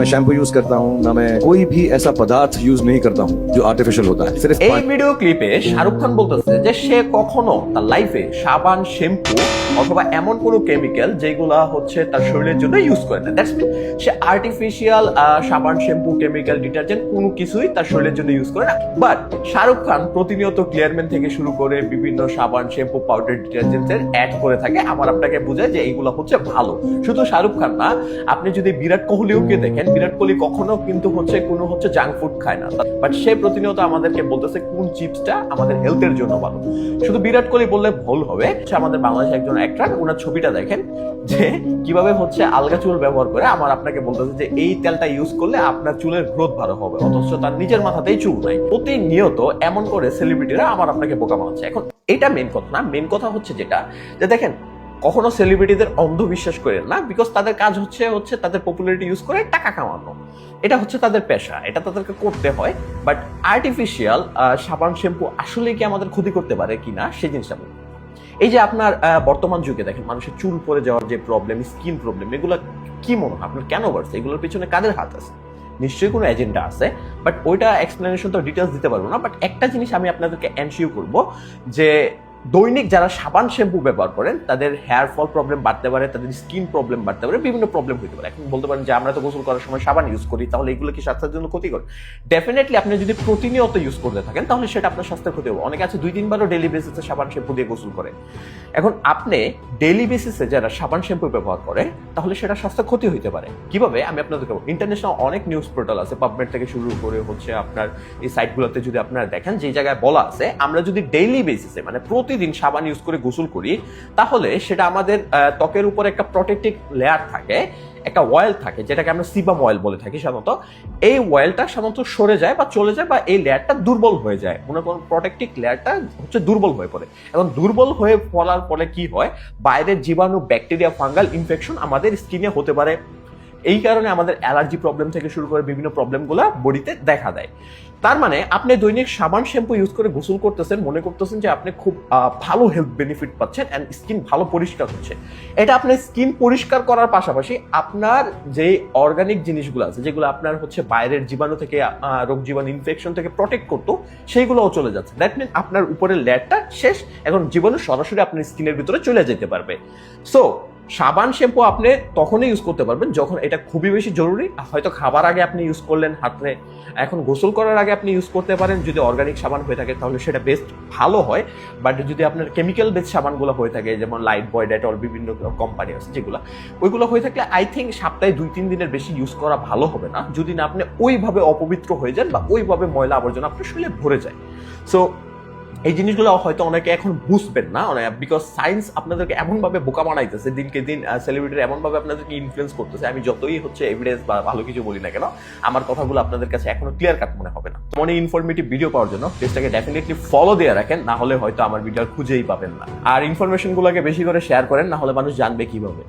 मैं shampoo use करता हूँ, ना मैं कोई भी ऐसा पदार्थ यूज नहीं करता हूँ जो आर्टिफिशियल होता है। सिर्फ এই ভিডিও ক্লিপে শাহরুখ খান বলতেছে যে সে কখনো তার লাইফে সাবান শ্যাম্পু অথবা এমন কোনো কেমিক্যাল যেগুলা হচ্ছে তার শরীরের জন্য ইউজ করে না। দ্যাটস মিন সে আর্টিফিশিয়াল সাবান শ্যাম্পু কেমিক্যাল ডিটারজেন্ট কোনো কিছুই তার শরীরের জন্য ইউজ করে না। বাট শাহরুখ খান প্রতিনিয়ত ক্লিয়ারম্যান থেকে শুরু করে বিভিন্ন সাবান শ্যাম্পু পাউডার ডিটারজেন্টের অ্যাড করে থাকে। আমার আপনাকে বোঝায় যে এইগুলো হচ্ছে ভালো। শুধু শাহরুখ খান না, আপনি যদি বিরাট কোহলিকে দেখেন, বিরাট কোহলি কখনো কিন্তু কোনো জাঙ্ক ফুড খায় না, বাট সে প্রতিনিয়ত আমাদেরকে বলতেছে কোন চিপসটা আমাদের হেলথের জন্য ভালো। শুধু বিরাট কোহলি বললে ভুল হবে। আমাদের বাংলাদেশে একজন অ্যাক্টর, ওনার ছবিটা দেখেন যে কিভাবে আলগা চুল ব্যবহার করে আমার আপনাকে বলতেছে যে এই তেলটা ইউজ করলে আপনার চুলের গ্রোথ ভালো হবে, অথচ তার নিজের মাথাতেই চুল নাই। প্রতিনিয়ত এমন করে সেলিব্রিটিরা আমার আপনাকে বোকা বানাচ্ছে। এখন এটা মেন কথা না, মেন কথা হচ্ছে যেটা যে দেখেন, কখনো সেলিব্রিটিদের অন্ধবিশ্বাস করেন না, বিকজ তাদের কাজ হচ্ছে তাদের পপুলারিটি ইউজ করে টাকা কামানো। এটা হচ্ছে তাদের পেশা, এটা তাদেরকে করতে হয়। বাট আর্টিফিশিয়াল সাবান শ্যাম্পু আসলে কি আমাদের ক্ষতি করতে পারে কিনা সেই জিনিসটা বলি। এই যে আপনার বর্তমান যুগে দেখেন মানুষের চুল পড়ে যাওয়ার যে প্রবলেম, স্কিন প্রবলেম, এগুলো কি মনে হয় আপনার কেন বাড়ছে? এগুলোর পিছনে কাদের হাত আছে? নিশ্চয়ই কোনো এজেন্ডা আছে, বাট ওইটা এক্সপ্লেনেশন তো ডিটেলস দিতে পারবো না। বাট একটা জিনিস আমি আপনাদেরকে এনশিওর করবো যে দৈনিক যারা সাবান শ্যাম্পু ব্যবহার করেন তাদের হেয়ার ফল প্রবলেম বাড়তে পারে, তাদের স্কিন প্রবলেম বাড়তে পারে, বিভিন্ন প্রবলেম হতে পারে। এখন বলতে পারেন যে আমরা তো গোসল করার সময় সাবান ইউজ করি, তাহলে এগুলো কি স্বাস্থ্যের জন্য ক্ষতিকর? ডেফিনেটলি আপনি যদি প্রতিনিয়ত ইউজ করতে থাকেন তাহলে সেটা আপনার স্বাস্থ্যের ক্ষতি হবে। অনেকে আছে 2-3 বারও ডেইলি বেসিসে সাবান শ্যাম্পু দিয়ে গোসল করে। এখন আপনি ডেইলি বেসিসে যারা সাবান শ্যাম্পু ব্যবহার করে তাহলে সেটা স্বাস্থ্য ক্ষতি হতে পারে। কিভাবে আমি আপনাদেরকে ইন্টারন্যাশনাল অনেক নিউজ পোর্টাল আছে, পাবমেড থেকে শুরু করে আপনার এই সাইটগুলোতে যদি আপনারা দেখেন, যে জায়গায় বলা আছে আমরা যদি ডেইলি বেসিসে মানে প্রতিদিন সাবান ইউজ করে গোসল করি তাহলে সেটা আমাদের ত্বকের উপর একটা প্রোটেক্টিভ লেয়ার থাকে, একটা অয়েল থাকে যেটাকে আমরা সিবাম অয়েল বলে থাকি সাধারণত। এই অয়েলটা সাধারণত সরে যায় বা চলে যায় বা এই লেয়ারটা দুর্বল হয়ে যায়, মনে করুন প্রোটেক্টিভ লেয়ারটা দুর্বল হয়ে পড়ে। এবং দুর্বল হয়ে পড়ার ফলে কি হয়, বাইরের জীবাণু, ব্যাকটেরিয়া, ফাঙ্গাল ইনফেকশন আমাদের স্কিনে হতে পারে। এই কারণে আমাদের অ্যালার্জি প্রবলেম থেকে শুরু করে বিভিন্ন প্রবলেমগুলো বডিতে দেখা দেয়। তার মানে আপনি দৈনিক সাবান শ্যাম্পু ইউজ করে গোসল করতেছেন, মনে করতেছেন যে আপনি খুব ভালো হেলথ বেনিফিট পাচ্ছেন অ্যান্ড স্কিন ভালো পরিষ্কার হচ্ছে। এটা আপনার স্কিন পরিষ্কার করার পাশাপাশি আপনার যে অর্গানিক জিনিসগুলো আছে যেগুলো আপনার বাইরের জীবাণু থেকে, রোগ জীবাণু, ইনফেকশন থেকে প্রোটেক্ট করতো, সেইগুলোও চলে যাচ্ছে। দ্যাট মিন আপনার উপরের লেয়ারটা শেষ, এখন জীবাণু সরাসরি আপনার স্কিনের ভিতরে চলে যেতে পারবে। সো সাবান শ্যাম্পু আপনি তখনই ইউজ করতে পারবেন যখন এটা খুবই বেশি জরুরি। হয়তো খাবার আগে আপনি ইউজ করলেন হাতে, এখন গোসল করার আগে আপনি ইউজ করতে পারেন। যদি অর্গানিক সাবান হয়ে থাকে তাহলে সেটা বেস্ট, ভালো হয়। বাট যদি আপনার কেমিক্যাল বেস সাবানগুলো হয়ে থাকে, যেমন লাইট বয়, ডেটল, বিভিন্ন কোম্পানি আছে যেগুলো, ওইগুলো হয়ে থাকলে আই থিঙ্ক সপ্তাহে 2-3 দিনের বেশি ইউজ করা ভালো হবে না, যদি না আপনি ওইভাবে অপবিত্র হয়ে যান বা ওইভাবে ময়লা আবর্জনা আপনার শরীরে ভরে যায়। সো এই জিনিসগুলো হয়তো অনেকে এখন বুঝবেন না, বিকজ সায়েন্স আপনাদেরকে এমনভাবে বোকা বানাইতেছে দিনকে দিন, সেলিব্রিটিরা এমনভাবে আপনাদেরকে ইনফ্লুয়েন্স করতেছে। আমি যতই এভিডেন্স বা ভালো কিছু বলি না কেন, আমার কথাগুলো আপনাদের কাছে এখনো ক্লিয়ার কাট মনে হবে না। মনে ইনফরমেটিভ ভিডিও পাওয়ার জন্য পেজটাকে ডেফিনেটলি ফলো দিয়ে রাখেন, না হলে হয়তো আমার ভিডিও খুঁজেই পাবেন না। আর ইনফরমেশনগুলোকে বেশি করে শেয়ার করেন, না হলে মানুষ জানবে কিভাবে।